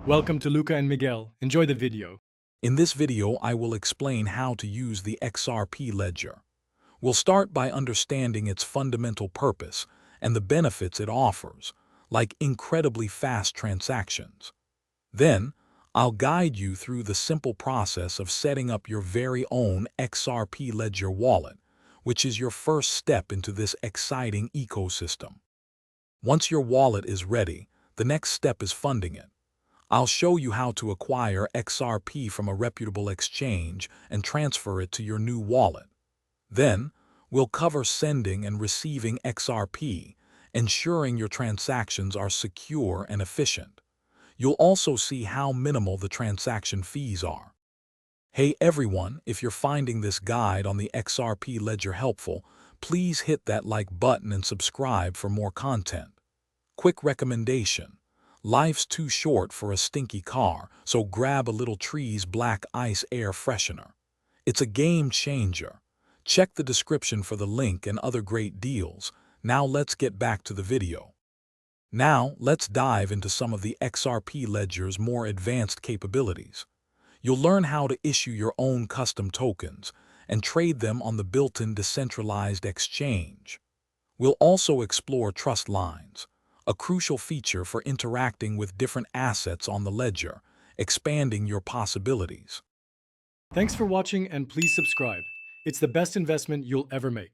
Welcome to Luca and Miguel. Enjoy the video. In this video, I will explain how to use the XRP ledger. We'll start by understanding its fundamental purpose and the benefits it offers, like incredibly fast transactions. Then, I'll guide you through the simple process of setting up your very own XRP ledger wallet, which is your first step into this exciting ecosystem. Once your wallet is ready, the next step is funding it. I'll show you how to acquire XRP from a reputable exchange and transfer it to your new wallet. Then, we'll cover sending and receiving XRP, ensuring your transactions are secure and efficient. You'll also see how minimal the transaction fees are. Hey everyone, if you're finding this guide on the XRP ledger helpful, please hit that like button and subscribe for more content. Quick recommendation. Life's too short for a stinky car, so grab a little Tree's Black Ice Air Freshener. It's a game changer. Check the description for the link and other great deals. Now let's get back to the video. Now let's dive into some of the XRP ledger's more advanced capabilities. You'll learn how to issue your own custom tokens and trade them on the built-in decentralized exchange. We'll also explore trust lines, a crucial feature for interacting with different assets on the ledger, expanding your possibilities. Thanks for watching and please subscribe. It's the best investment you'll ever make.